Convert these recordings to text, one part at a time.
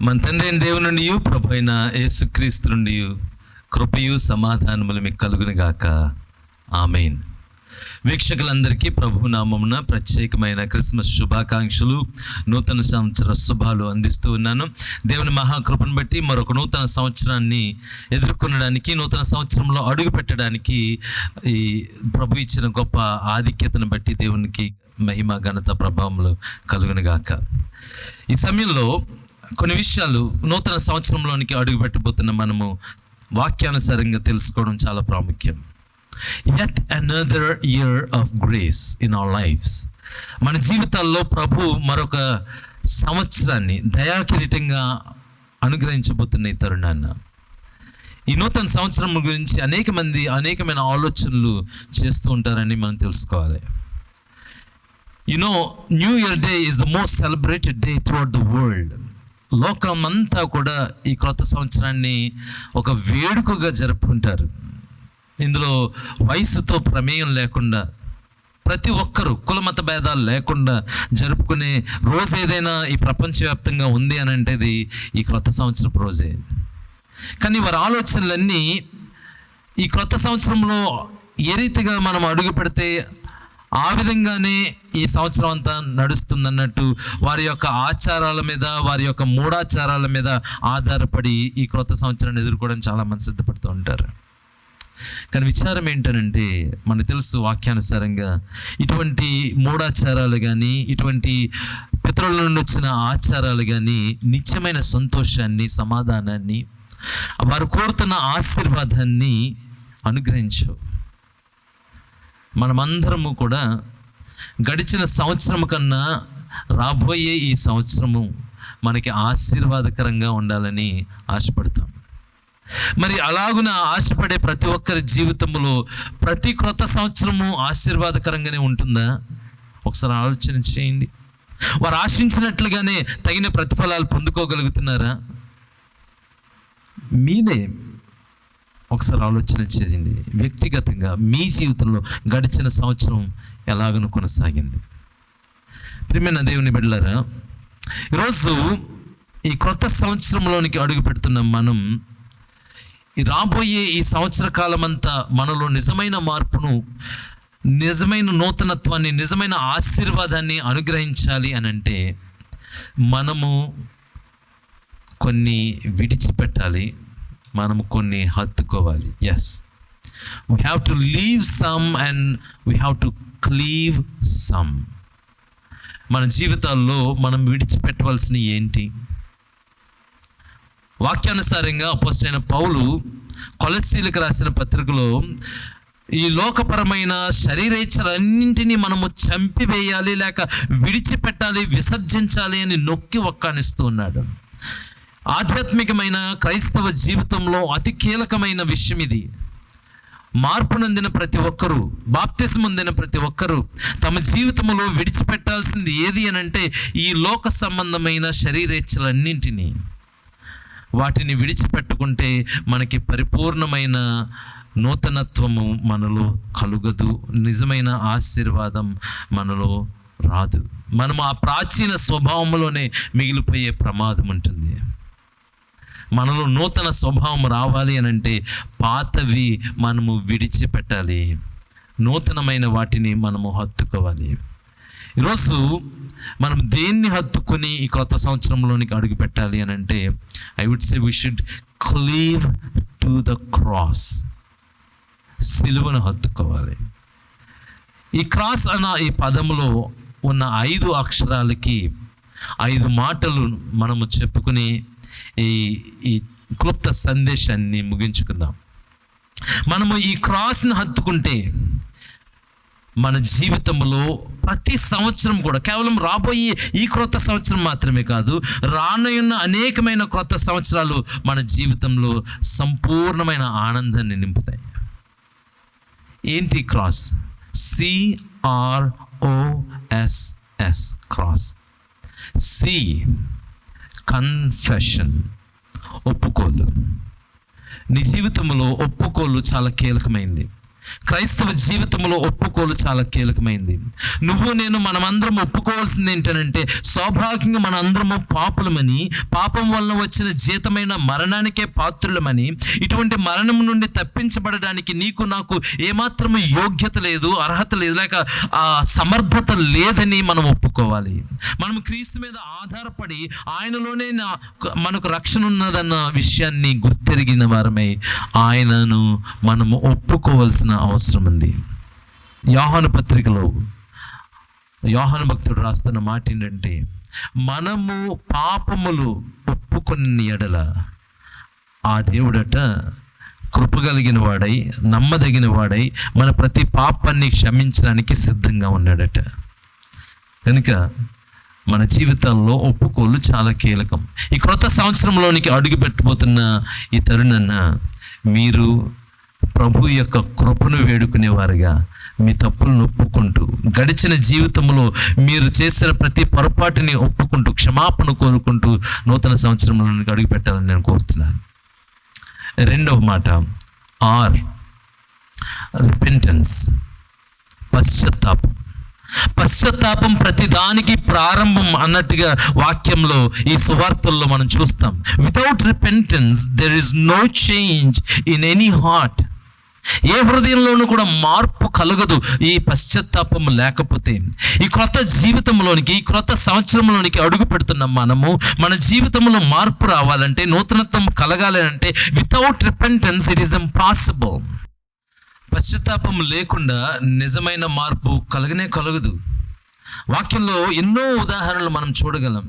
మన తండ్రి అయిన దేవుని నుండి ప్రభు అయిన యేసుక్రీస్తు నుండి కృపయు సమాధానములు మీకు కలుగును గాక. ఆమేన్. వీక్షకులందరికీ ప్రభు నామమున ప్రత్యేకమైన క్రిస్మస్ శుభాకాంక్షలు, నూతన సంవత్సర శుభాలు అందిస్తూ ఉన్నాను. దేవుని మహాకృపను బట్టి మరొక నూతన సంవత్సరాన్ని ఎదుర్కొనడానికి, నూతన సంవత్సరంలో అడుగు పెట్టడానికి ఈ ప్రభు ఇచ్చిన గొప్ప ఆధిక్యతను బట్టి దేవునికి మహిమ, ఘనత, ప్రభావములు కలుగును గాక. ఈ సమయంలో కొన్ని విషయాలు నూతన సంవత్సరంలోనికి అడుగు పెట్టబోతున్న మనము వాక్యానుసారంగా తెలుసుకోవడం చాలా ప్రాముఖ్యం. Yet another year of grace in our lives. మన జీవితాల్లో ప్రభు మరొక సంవత్సరాన్ని దయాకిరీటంగా అనుగ్రహించబోతున్న ఈ తరుణాన్న, ఈ నూతన సంవత్సరం గురించి అనేకమైన ఆలోచనలు చేస్తూ ఉంటారని మనం తెలుసుకోవాలి. New Year Day is the most celebrated day throughout the world. లోకమంతా కూడా ఈ క్రొత్త సంవత్సరాన్ని ఒక వేడుకగా జరుపుకుంటారు. ఇందులో వయసుతో ప్రమేయం లేకుండా ప్రతి ఒక్కరూ కులమత భేదాలు లేకుండా జరుపుకునే రోజు ఏదైనా ఈ ప్రపంచవ్యాప్తంగా ఉంది అని అంటే ఈ క్రొత్త సంవత్సరపు రోజే. కానీ వారి ఆలోచనలన్నీ ఈ క్రొత్త సంవత్సరంలో ఏ రీతిగా మనం అడుగు పెడితే ఆ విధంగానే ఈ సంవత్సరం అంతా నడుస్తుందన్నట్టు వారి యొక్క ఆచారాల మీద, వారి యొక్క మూఢాచారాల మీద ఆధారపడి ఈ క్రొత్త సంవత్సరాన్ని ఎదుర్కోవడానికి చాలామంది సిద్ధపడుతూ ఉంటారు. కానీ విచారం ఏంటనంటే, మనకు తెలుసు వాక్యానుసారంగా ఇటువంటి మూఢాచారాలు కానీ, ఇటువంటి పితరుల నుండి వచ్చిన ఆచారాలు కానీ నిత్యమైన సంతోషాన్ని, సమాధానాన్ని, వారు కోరుతున్న ఆశీర్వాదాన్ని అనుగ్రహించు. మనమందరము కూడా గడిచిన సంవత్సరం కన్నా రాబోయే ఈ సంవత్సరము మనకి ఆశీర్వాదకరంగా ఉండాలని ఆశపడతాం. మరి అలాగున ఆశపడే ప్రతి ఒక్కరి జీవితంలో ప్రతి క్రొత్త సంవత్సరము ఆశీర్వాదకరంగానే ఉంటుందా? ఒకసారి ఆలోచన చేయండి. వారు ఆశించినట్లుగానే తగిన ప్రతిఫలాలు పొందుకోగలుగుతున్నారా? మీరే ఒకసారి ఆలోచన చేయండి. వ్యక్తిగతంగా మీ జీవితంలో గడిచిన సంవత్సరం ఎలాగను కొనసాగింది? ప్రియమైన దేవుని బిడ్డలారా, ఈరోజు ఈ క్రొత్త సంవత్సరంలోనికి అడుగు పెడుతున్న మనం ఈ రాబోయే ఈ సంవత్సర కాలం అంతా మనలో నిజమైన మార్పును, నిజమైన నూతనత్వాన్ని, నిజమైన ఆశీర్వాదాన్ని అనుగ్రహించాలి అని అంటే మనము కొన్ని విడిచిపెట్టాలి, మనము కొన్ని హత్తుకోవాలి. Yes, we have to leave some and we have to cleave some. మన జీవితాల్లో మనం విడిచిపెట్టవలసిన ఏంటి? వాక్యానుసారంగా అపోస్తలుడైన పౌలు కొలస్సీలకు రాసిన పత్రికలో ఈ లోకపరమైన శరీరేచ్ఛలన్నింటినీ మనము చంపివేయాలి, లేక విడిచిపెట్టాలి, విసర్జించాలి అని నొక్కి ఒక్కానిస్తూ ఉన్నాడు. ఆధ్యాత్మికమైన క్రైస్తవ జీవితంలో అతి కీలకమైన విషయం ఇది. మార్పు నొందిన ప్రతి ఒక్కరూ, బాప్తిసం పొందిన ప్రతి ఒక్కరూ తమ జీవితంలో విడిచిపెట్టాల్సింది ఏది అని అంటే ఈ లోక సంబంధమైన శరీరేచ్ఛలన్నింటినీ. వాటిని విడిచిపెట్టుకుంటే మనకి పరిపూర్ణమైన నూతనత్వము మనలో కలుగదు, నిజమైన ఆశీర్వాదం మనలో రాదు. మనము ఆ ప్రాచీన స్వభావంలోనే మిగిలిపోయే ప్రమాదం ఉంటుంది. మనలో నూతన స్వభావం రావాలి అని అంటే పాతవి మనము విడిచిపెట్టాలి, నూతనమైన వాటిని మనము హత్తుకోవాలి. ఈరోజు మనం దేన్ని హత్తుకొని ఈ కొత్త సంవత్సరంలోనికి అడుగు పెట్టాలి అని అంటే I would say we should cleave to the cross. సిలువను హత్తుకోవాలి. ఈ క్రాస్ అన్న ఈ పదములో ఉన్న 5 అక్షరాలకి 5 మాటలు మనము చెప్పుకుని ఈ క్లుప్త సందేశాన్ని ముగించుకుందాం. మనము ఈ క్రాస్ని హత్తుకుంటే మన జీవితంలో ప్రతి సంవత్సరం కూడా, కేవలం రాబోయే ఈ క్రొత్త సంవత్సరం మాత్రమే కాదు, రానున్న అనేకమైన క్రొత్త సంవత్సరాలు మన జీవితంలో సంపూర్ణమైన ఆనందాన్ని నింపుతాయి. ఏంటి cross? CROSS, cross. C, confession, ఒప్పుకోలు. నీ జీవితంలో ఒప్పుకోలు చాలా కీలకమైంది. క్రైస్తవ జీవితంలో ఒప్పుకోలు చాలా కీలకమైంది. నువ్వు నేను మనమందరం ఒప్పుకోవాల్సింది ఏంటంటే, సౌభాగ్యంగా మన అందరము పాపులమని, పాపం వలన వచ్చిన జీతమైన మరణానికే పాత్రులమని, ఇటువంటి మరణం నుండి తప్పించబడడానికి నీకు నాకు ఏమాత్రము యోగ్యత లేదు, అర్హత లేదు, లేక ఆ సమర్థత లేదని మనం ఒప్పుకోవాలి. మనం క్రీస్తు మీద ఆధారపడి ఆయనలోనే మనకు రక్షణ ఉన్నదన్న విషయాన్ని గుర్తెరిగిన వారమై ఆయనను మనము ఒప్పుకోవాల్సిన అవసరం ఉంది. యోహాను పత్రికలో యోహాను భక్తుడు రాస్తున్న మాట ఏంటంటే, మనము పాపములు ఒప్పుకొని ఎడల ఆ దేవుడట కృపగలిగిన వాడై, నమ్మదగిన వాడై మన ప్రతి పాపాన్ని క్షమించడానికి సిద్ధంగా ఉన్నాడట. కనుక మన జీవితాల్లో ఒప్పుకోలు చాలా కీలకం. ఈ క్రొత్త సంవత్సరంలోనికి అడుగు పెట్టబోతున్న ఈ తరుణాన మీరు ప్రభు యొక్క కృపను వేడుకునేవారుగా మీ తప్పులను ఒప్పుకుంటూ, గడిచిన జీవితంలో మీరు చేసిన ప్రతి పొరపాటుని ఒప్పుకుంటూ, క్షమాపణ కోరుకుంటూ నూతన సంవత్సరంలోనికి అడుగు పెట్టాలని నేను కోరుతున్నాను. రెండవ మాట ఆర్ రిపెంటెన్స్, పశ్చాత్తాపం. పశ్చాత్తాపం ప్రతిదానికి ప్రారంభం అన్నట్టుగా వాక్యంలో, ఈ సువార్తల్లో మనం చూస్తాం. Without repentance there is no change in any heart. ఏ హృదయంలోనూ కూడా మార్పు కలగదు ఈ పశ్చాత్తాపం లేకపోతే. ఈ క్రొత్త జీవితంలోనికి, ఈ క్రొత్త సంవత్సరంలోనికి అడుగు పెడుతున్నాం మనము. మన జీవితంలో మార్పు రావాలంటే, నూతనత్వం కలగాలి అంటే, without repentance it is impossible. పశ్చాత్తాపం లేకుండా నిజమైన మార్పు కలగదు. వాక్యంలో ఎన్నో ఉదాహరణలు మనం చూడగలం.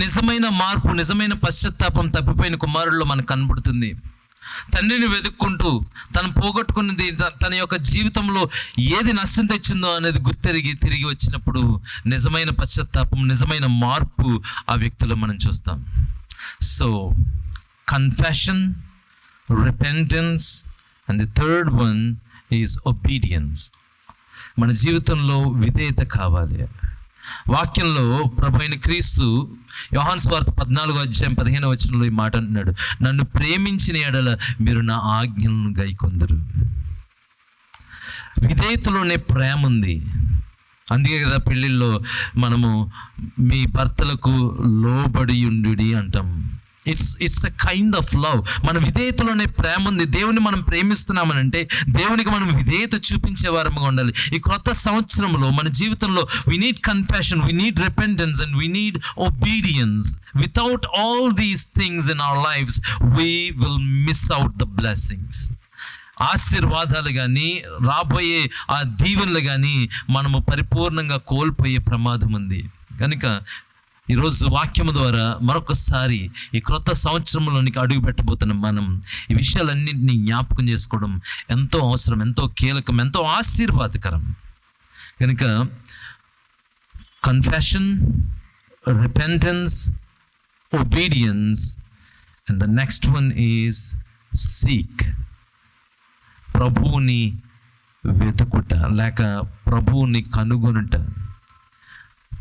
నిజమైన మార్పు, నిజమైన పశ్చాత్తాపం తప్పిపోయిన కుమారుల్లో మనకు కనబడుతుంది. తండ్రిని వెతుక్కుంటూ తను పోగొట్టుకున్నది, తన యొక్క జీవితంలో ఏది నష్టం తెచ్చిందో అనేది గుర్తెరిగి తిరిగి వచ్చినప్పుడు నిజమైన పశ్చాత్తాపం, నిజమైన మార్పు ఆ వ్యక్తిలో మనం చూస్తాం. So confession, repentance and the third one is obedience. మన జీవితంలో విధేయత కావాలి. వాక్యంలో ప్రభువైన క్రీస్తు యోహాను సువార్త 14:15 ఈ మాట అంటున్నాడు, నన్ను ప్రేమించిన ఎడల మీరు నా ఆజ్ఞలను గైకొందురు. విధేయతలోనే ప్రేమ ఉంది. అందుకే కదా పెళ్ళిళ్ళలో మనము మీ భర్తలకు లోబడి ఉండుడి అంటాం. It's a kind of love. మన విధేయతలోనే ప్రేమ ఉంది. దేవుని మనం ప్రేమిస్తున్నామనంటే దేవునికి మనం విధేయత చూపించే వారముగా ఉండాలి. ఈ క్రొత్త సంవత్సరంలో మన జీవితంలో we need confession, we need repentance and we need obedience. Without all these things in our lives we will miss out the blessings. ఆశీర్వాదాలు కానీ, రాబోయే ఆ దీవెనలు కానీ మనము పరిపూర్ణంగా కోల్పోయే ప్రమాదం ఉంది. కనుక ఈరోజు వాక్యము ద్వారా మరొకసారి ఈ క్రొత్త సంవత్సరంలోనికి అడుగు పెట్టబోతున్న మనం ఈ విషయాలన్నింటినీ జ్ఞాపకం చేసుకోవడం ఎంతో అవసరం, ఎంతో కీలకం, ఎంతో ఆశీర్వాదకరం. కనుక confession, repentance, obedience and the next one is seek. ప్రభువుని వెతుకుట లేక ప్రభువుని కనుగొనుట.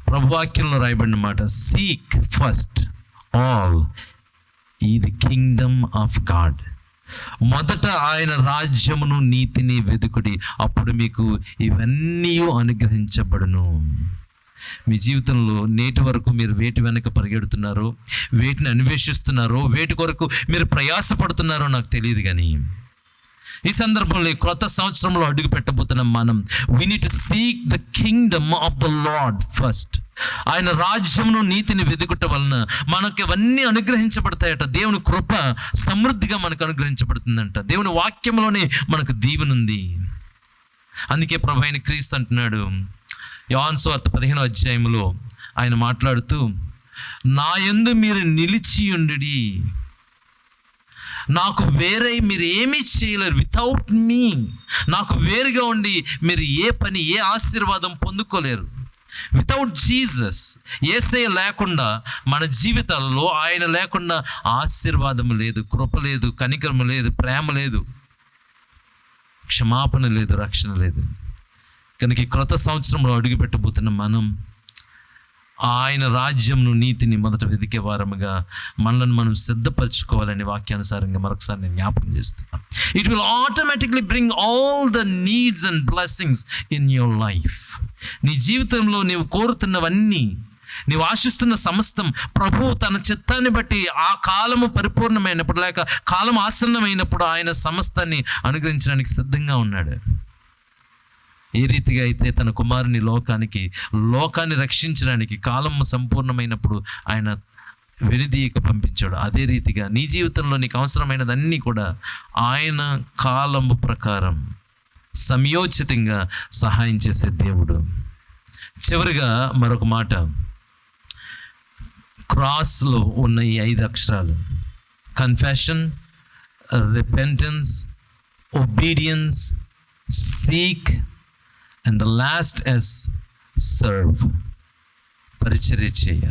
ప్రభువాక్యంలో రాయబడిన మాట, సీక్ ఫస్ట్ ఆల్ ఈ ది కింగ్డమ్ ఆఫ్ గాడ్. మొదట ఆయన రాజ్యమును, నీతిని వెతుకుడి, అప్పుడు మీకు ఇవన్నీ అనుగ్రహించబడును. మీ జీవితంలో నేటి వరకు మీరు వేటి వెనక పరిగెడుతున్నారో, వేటిని అన్వేషిస్తున్నారో, వేటి కొరకు మీరు ప్రయాసపడుతున్నారో నాకు తెలియదు. కానీ ఈ సందర్భంలో క్రొత్త సంవత్సరంలో అడుగు పెట్టబోతున్నాం మనం. we need to seek the kingdom of the Lord first. ఆయన రాజ్యమును, నీతిని వెతుకుట వలన మనకి అవన్నీ అనుగ్రహించబడతాయట. దేవుని కృప సమృద్ధిగా మనకు అనుగ్రహించబడుతుందంట. దేవుని వాక్యంలోనే మనకు దీవెనుంది. అందుకే ప్రభువైన క్రీస్తు అంటున్నాడు యోహాను సువార్త 15 ఆయన మాట్లాడుతూ, నా యందు మీరు నిలిచియుండుడి, నాకు వేరే మీరు ఏమీ చేయలేరు. వితౌట్ మీ, నాకు వేరుగా ఉండి మీరు ఏ పని, ఏ ఆశీర్వాదం పొందుకోలేరు. వితౌట్ జీసస్, యేసయ్య లేకుండా మన జీవితాలలో, ఆయన లేకుండా ఆశీర్వాదం లేదు, కృప లేదు, కనికరము లేదు, ప్రేమ లేదు, క్షమాపణ లేదు, రక్షణ లేదు. కనుక ఈ క్రొత్త సంవత్సరంలో అడుగు పెట్టబోతున్న మనం ఆయన రాజ్యంను నీతిని మొదట వెతికే వారముగా మనల్ని మనం సిద్ధపరచుకోవాలని వాక్యానుసారంగా మరొకసారి నేను జ్ఞాపకం చేస్తున్నాను. It will automatically bring all the needs and blessings in your life. నీ జీవితంలో నీవు కోరుతున్నవన్నీ, నీవు ఆశిస్తున్న సమస్తం ప్రభువు తన చిత్తాన్ని బట్టి ఆ కాలము పరిపూర్ణమైనప్పుడు, లేక కాలం ఆసన్నమైనప్పుడు ఆయన సమస్తాన్ని అనుగ్రహించడానికి సిద్ధంగా ఉన్నాడు. ఏ రీతిగా అయితే తన కుమారుని లోకాన్ని రక్షించడానికి కాలము సంపూర్ణమైనప్పుడు ఆయన వెనుదీయక పంపించాడు, అదే రీతిగా నీ జీవితంలో నీకు అవసరమైనదన్నీ కూడా ఆయన కాలము ప్రకారం సమయోచితంగా సహాయం చేసే దేవుడు. చివరిగా మరొక మాట, క్రాస్లో ఉన్న ఈ 5 అక్షరాలు confession, repentance, obedience, seek and the last S serve. పరిచర్య చేయ,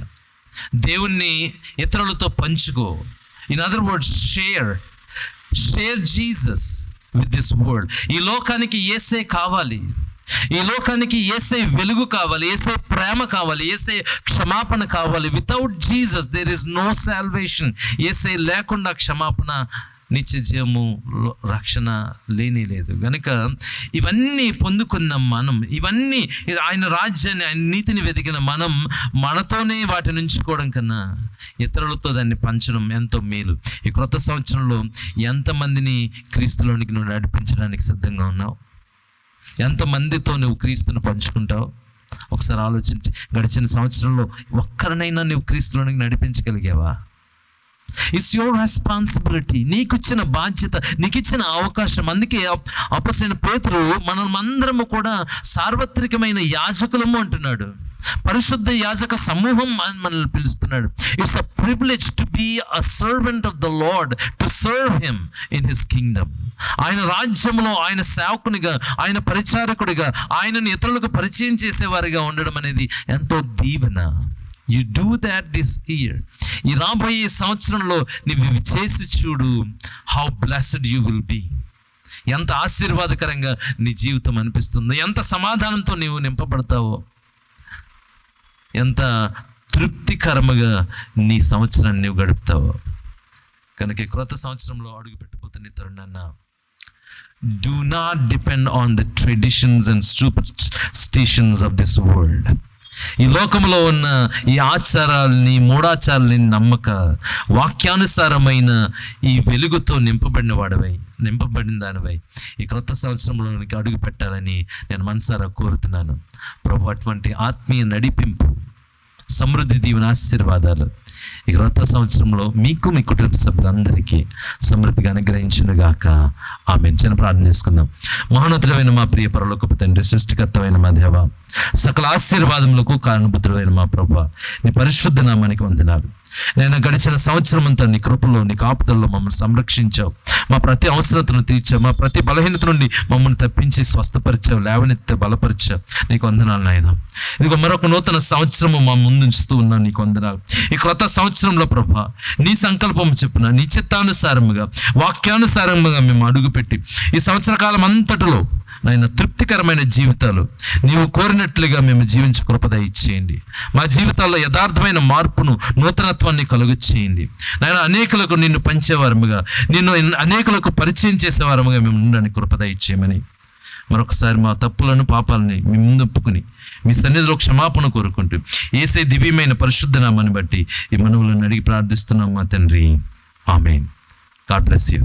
దేవుణ్ణి ఇతరులతో పంచుకో. In other words share Jesus with this world. ఈ లోకానికి యేసే కావాలి, ఈ లోకానికి యేసే వెలుగు కావాలి, యేసే ప్రేమ కావాలి, యేసే క్షమాపణ కావాలి. Without Jesus there is no salvation. యేసే లేకుండా క్షమాపణ, నిత్య జీవము, రక్షణ లేనే లేదు. కనుక ఇవన్నీ పొందుకున్న మనం, ఇవన్నీ ఆయన రాజ్యాన్ని, ఆయన నీతిని వెతికిన మనం మనతోనే వాటిని ఉంచుకోవడం కన్నా ఇతరులతో దాన్ని పంచడం ఎంతో మేలు. ఈ క్రొత్త సంవత్సరంలో ఎంతమందిని క్రీస్తులోనికి నువ్వు నడిపించడానికి సిద్ధంగా ఉన్నావు? ఎంతమందితో నువ్వు క్రీస్తుని పంచుకుంటావు? ఒకసారి ఆలోచించి, గడిచిన సంవత్సరంలో ఒక్కరినైనా నువ్వు క్రీస్తులోనికి నడిపించగలిగావా? It's your responsibility. నీకు ఇచ్చిన బాధ్యత, నీకు ఇచ్చిన అవకాశం. అందుకే అపొస్తలుడైన పేతురు మనమందరము కూడా సార్వత్రికమైన యాజకులము అంటున్నాడు. పరిశుద్ధ యాజక సమూహం అని మనల్ని పిలుస్తున్నాడు. It's a privilege to be a servant of the Lord, to serve him in his kingdom. ఆయన రాజ్యంలో ఆయన సేవకునిగా, ఆయన పరిచారకుడిగా, ఆయనను ఇతరులకు పరిచయం చేసేవారిగా ఉండడం అనేది ఎంతో దీవెన. You do that this year. ఈ రాబోయే సంవత్సరంలో నువ్వు చేసి చూడు, how blessed you will be. ఎంత ఆశీర్వాదకరంగా నీ జీవితం అనిపిస్తుందో, ఎంత సమాధానంతో నీవు నింపబడతావో, ఎంత తృప్తికరముగా నీ సంవత్సరాన్ని నీవు గడుపుతావో. కనుక క్రొత్త సంవత్సరంలో అడుగు పెట్టబోతున్న తరుణాన్న, do not depend on the traditions and superstitions of this world. ఈ లోకంలో ఉన్న ఈ ఆచారాలని, మూఢాచారాలని నమ్మక, వాక్యానుసారమైన ఈ వెలుగుతో నింపబడిన దానివై ఈ క్రొత్త సంవత్సరంలో అడుగు పెట్టాలని నేను మనసారా కోరుతున్నాను. ప్రభు అటువంటి ఆత్మీయ నడిపింపు, సమృద్ధి, దీవెన, ఆశీర్వాదాలు ఈ క్రొత్త సంవత్సరంలో మీకు, మీ కుటుంబ సభ్యులందరికీ సమృద్ధిగా అనుగ్రహించునుగాక. ఆమేన్. చిన్న ప్రార్థన చేసుకుందాం. మహోన్నతుడైన మా ప్రియ పరలోకపు తండ్రి, సృష్టికర్తమైన మా దేవ, సకల ఆశీర్వాదములకు కారణభూతుడైన మా ప్రభువా, నీ పరిశుద్ధ నామానికి వందనాలు. నేను గడిచిన సంవత్సరం అంతా నీ కృపలో, నీ కాపుదల్లో మమ్మల్ని సంరక్షించావు. మా ప్రతి అవసరతను తీర్చావు. మా ప్రతి బలహీనత నుండి మమ్మల్ని తప్పించి స్వస్థపరిచావు, లేవనెత్తే బలపరిచావు. నీకు వందనాలు నాయన. ఇదిగో మరొక నూతన సంవత్సరము మా ముందుంచుతూ ఉన్నాను. నీకు వందనాలు. ఈ క్రొత్త సంవత్సరంలో ప్రభువా, నీ సంకల్పం చెప్పున, నీ చిత్తానుసారముగా, వాక్యానుసారముగా మేము అడుగుపెట్టి ఈ సంవత్సర కాలం అంతటిలో నాయన తృప్తికరమైన జీవితాలు నీవు కోరినట్లుగా మేము జీవించే కృప దయచేయండి. మా జీవితాల్లో యథార్థమైన మార్పును, నూతనత్వాన్ని కలుగు చేయండి నాయన. అనేకులకు నిన్ను పంచేవారముగా, నిన్ను అనేకులకు పరిచయం చేసేవారముగా మేము ఉండడానికి కృప దయచేయమని మరొకసారి మా తప్పులను, పాపాలని మీ ముందు ఒప్పుకుని మీ సన్నిధిలో క్షమాపణ కోరుకుంటూ యేసే దివ్యమైన పరిశుద్ధ నామాన్ని బట్టి ఈ మనవులను అడిగి ప్రార్థిస్తున్నాం మా తండ్రి. ఆమేన్. God bless you.